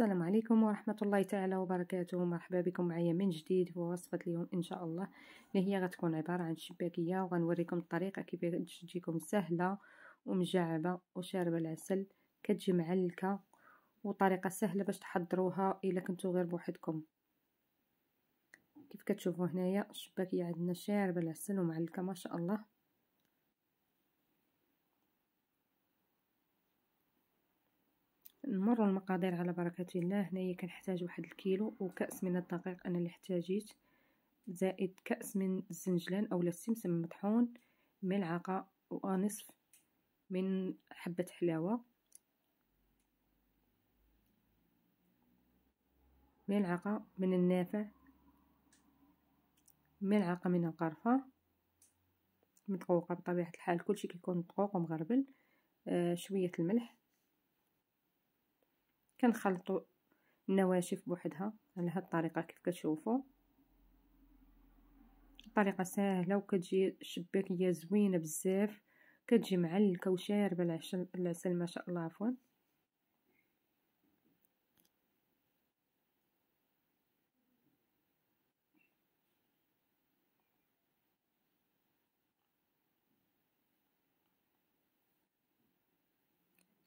السلام عليكم ورحمة الله تعالى وبركاته. مرحبا بكم معايا من جديد في وصفة اليوم إن شاء الله، اللي هي غتكون عبارة عن شباكية، وغنوريكم الطريقة كيفاش تجيكم سهلة ومجعبة وشاربة العسل، كتجي معلكة وطريقة سهلة باش تحضروها إلا كنتو غير بوحدكم. كيف كتشوفوا هنايا الشباكية عندنا شاربة العسل ومعلكة ما شاء الله. نمر المقادير على بركة الله. هنايا كنحتاج 1 كيلو وكأس من الدقيق أنا اللي احتاجيت، زائد كأس من الزنجلان أو السمسم مطحون، ملعقة ونصف من حبة حلاوة، ملعقة من النافع، ملعقة من القرفة مدقوقة بطبيعة الحال، كلشي كيكون مدقوق ومغربل. شوية الملح. كنخلطوا النواشف بوحدها على هاد الطريقة كيف كتشوفوا. طريقة سهلة وكتجي شباكية زوينة بزاف، كتجي معلكة وشاربة العسل ما شاء الله. عفوا.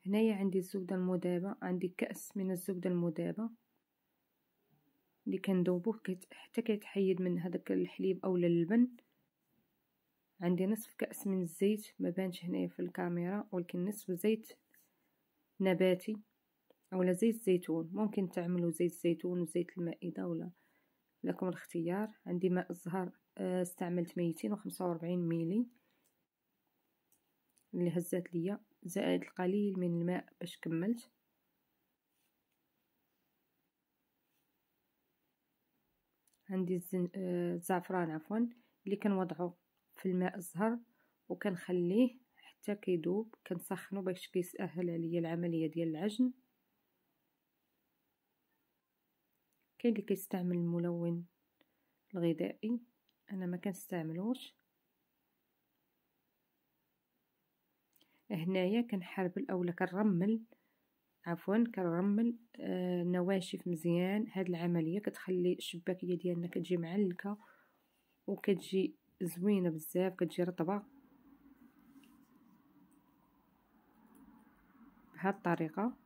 هنايا عندي الزبدة المذابة، عندي كأس من الزبدة المذابة اللي كندوبوه حتى كيتحيد من هذاك الحليب او اللبن. عندي نصف كأس من الزيت، ما بانش هنايا في الكاميرا، ولكن نصف زيت نباتي او زيت زيتون، ممكن تعملوا زيت زيتون وزيت المائدة ولا لكم الاختيار. عندي ماء الزهر، استعملت 245 ميلي اللي هزات ليا، زائد القليل من الماء باش كملت. عندي الزعفران عفوا اللي كنوضعه في الماء الزهر وكنخليه حتى كيذوب، كنسخنه باش كيسهل عليا العمليه ديال العجن. كاين اللي كيستعمل الملون الغذائي، انا ما كنستعملوش. هنايا كنحربل اولا كنرمل نواشف مزيان. هاد العمليه كتخلي الشباكيه ديالنا كتجي معلكه وكتجي زوينه بزاف، كتجي رطبه بهاد الطريقه.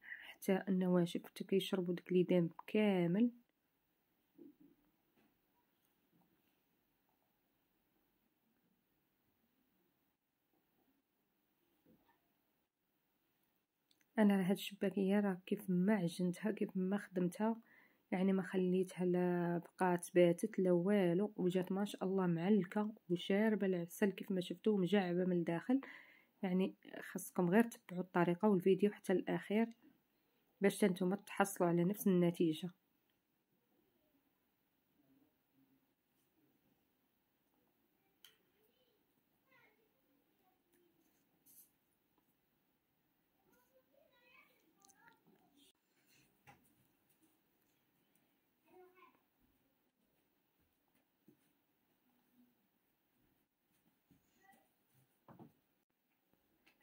حتى النواشف حتى كيشربوا داك ليدام كامل. انا هاد الشباكيه راه كيف ما عجنتها كيف ما خدمتها، يعني ما خليتها لا بقات باتت لا والو، وجات ما شاء الله معلكه وشاربه العسل كيف ما شفتوا، مجعبه من الداخل. يعني خاصكم غير تتبعوا الطريقه والفيديو حتى الاخير باش نتوما تحصلوا على نفس النتيجه.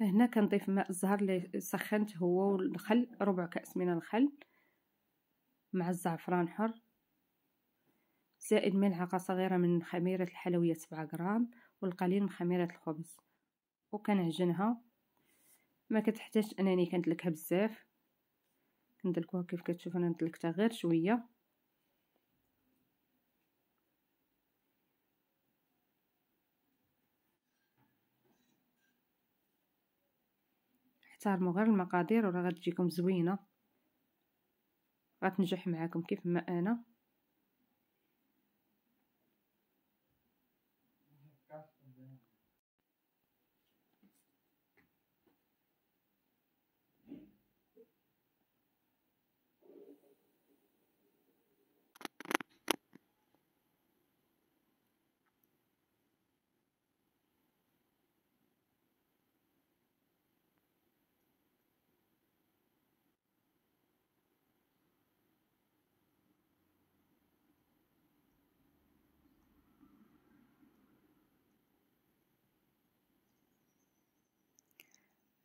هنا كنضيف ماء الزهر اللي سخنت هو والخل، ربع كأس من الخل مع الزعفران حر، زائد ملعقة صغيرة من خميرة الحلويات 7 غرام، والقليل من خميرة الخبز، وكنعجنها. ما كتحتاج انني كندلكها بزاف، كندلكوها كيف كتشوفوا انا دلكتها غير شويه. احترموا غير المقادير وراه غتجيكم زوينه، غتنجح معاكم كيف ما انا.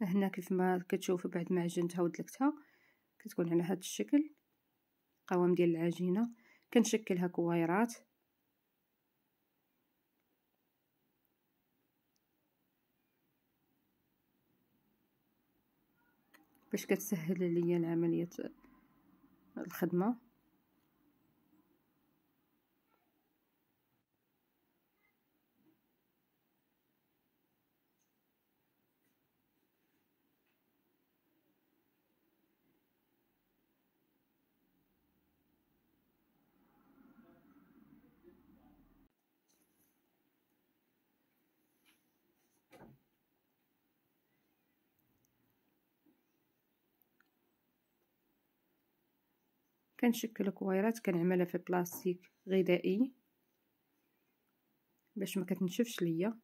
هنا كيف ما كتشوفوا بعد ما عجنتها ودلكتها كتكون على هذا الشكل. القوام ديال العجينه كنشكلها كويرات باش كتسهل ليا العمليه الخدمه. كنشكل كويرات كنعملها في بلاستيك غذائي باش ما كتنشفش ليا.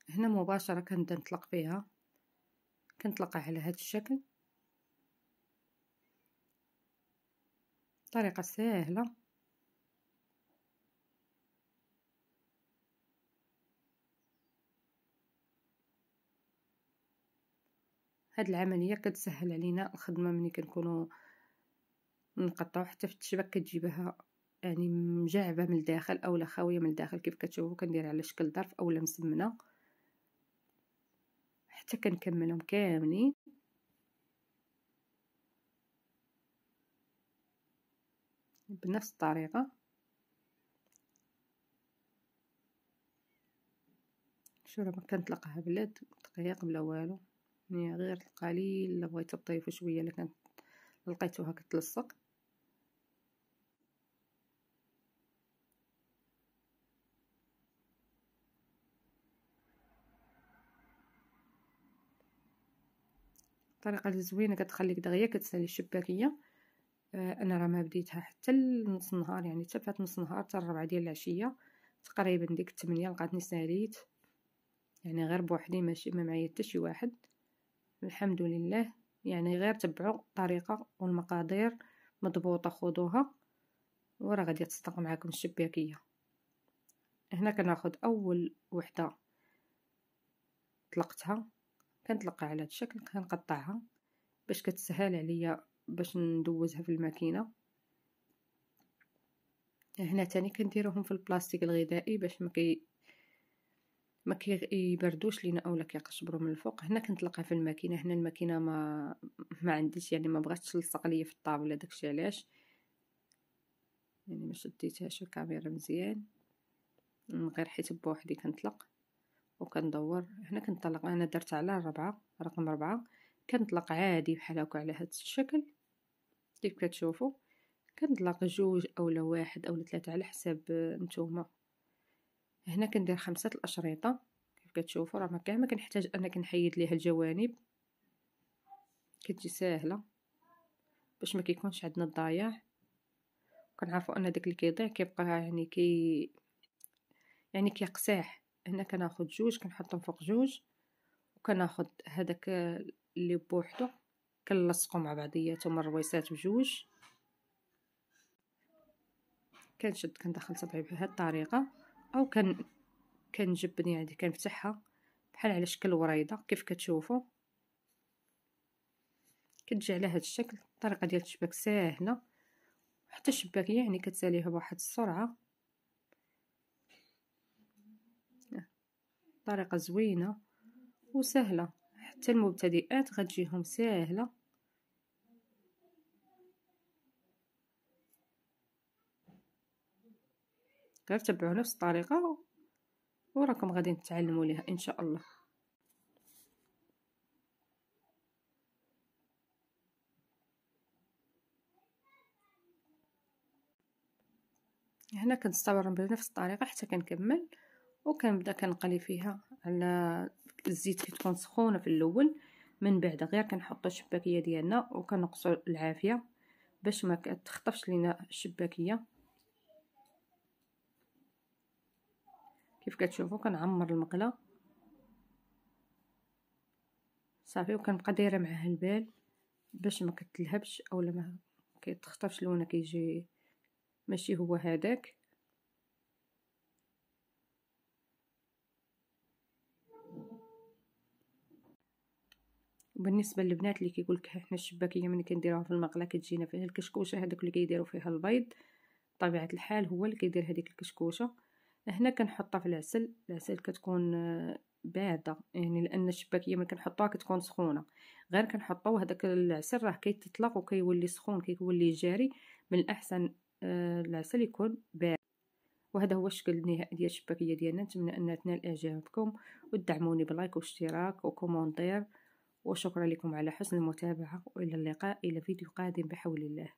هنا مباشرة كنبدا نطلق فيها، كنطلقها على هذا الشكل. طريقة سهلة. هاد العملية كتسهل علينا الخدمة ملي كنكونوا نقطعو. حتى في التشبك كتجيبها يعني مجعبة من الداخل اولا خاوية من الداخل كيف كتشوفوا. كنديرها على شكل ظرف اولا مسمنة حتى كنكملهم كاملين. بنفس الطريقة. شو راه كنطلقها بلا دقيق بلا والو، يعني غير القليل الا بغيتو تطيفو شويه الا كانت لقيتوها كتلصق. الطريقه اللي زوينه كتخليك دغيا كتسالي الشباكيه. انا راه ما بديتها حتى لنص النهار، يعني حتى فات نص النهار حتى 4 ديال العشيه تقريبا ديك 8 لقاتني ساليت، يعني غير بوحدي ماشي ما معايا حتى شي واحد. الحمد لله. يعني غير تبعوا الطريقه والمقادير مضبوطه خذوها وراه غادي تصدق معكم الشباكيه. هنا كناخذ اول وحده طلقتها كنطلقها على هذا الشكل، كنقطعها باش كتسهل عليا باش ندوزها في الماكينه. هنا تاني كنديروهم في البلاستيك الغذائي باش ما كيبردوش لينا اولا كيقشبروا من الفوق. هنا كنطلقها في الماكينه. هنا الماكينه ما عنديش، يعني ما بغاتش تلصق ليا في الطابله، داكشي علاش يعني ما شديتهاش الكاميرا مزيان، غير حيت بوحدي كنطلق وكندور. هنا كنطلق، انا درت على رقم 4 كنطلق عادي بحال هكا على هذا الشكل كيف كتشوفوا. كنطلق 2 اولا 1 اولا 3 على حساب نتوما. هنا كندير 5 الاشرطه كيف كتشوفوا، راه كاع ما كنحتاج انا كنحيد ليها الجوانب، كتجي ساهله باش ما كيكونش عندنا الضايع. كنعرفوا ان داك اللي كيضيع كيبقى يعني كيقساح. هنا كناخذ 2 كنحطهم فوق 2 وكناخذ هذاك اللي بوحدو كنلصقو مع بعضياتهم الرويسات بجوج. كنشد كندخل صبعي بهذه الطريقه او كنجبد، يعني كنفتحها بحال على شكل وريضه كيف كتشوفوا. كتجي على هذا الشكل. الطريقه ديال الشباك ساهله، حتى الشباكيه يعني كتساليها بواحد السرعه. طريقه زوينه وسهله، حتى المبتدئات غتجيهم ساهله. غير تبعوا نفس الطريقه وراكم غادي تتعلموا ليها ان شاء الله. هنا كنستمر بنفس الطريقه حتى كنكمل، وكنبدا كنقلي فيها على الزيت كتكون سخونه في الاول، من بعد غير كنحطوا الشباكيه ديالنا وكنقصوا العافيه باش ما تخطفش لينا الشباكيه. كيف كتشوفوا كنعمر المقله صافي، وكنبقى دايره معاه البال باش ما كتلهبش اولا ما كيتخطفش لونه كيجي ماشي هو هذاك. وبالنسبه للبنات اللي كيقول لك حنا الشباكيه ملي كنديروها في المقله كتجينا فيها الكشكوشه، هذوك اللي كيديروا فيها البيض بطبيعه الحال هو اللي كيدير هذيك الكشكوشه. هنا كنحطها في العسل كتكون بارده، يعني لان الشباكيه ملي كنحطوها كتكون سخونه، غير كنحطو هذاك العسل راه كيتطلق وكيولي سخون كيولي جاري. من الاحسن العسل يكون بارد. وهذا هو الشكل النهائي ديال الشباكيه ديالنا. نتمنى انها تنال اعجابكم وتدعموني بلايك واشتراك وكومونتير، وشكرا لكم على حسن المتابعه، والى اللقاء الى فيديو قادم بحول الله.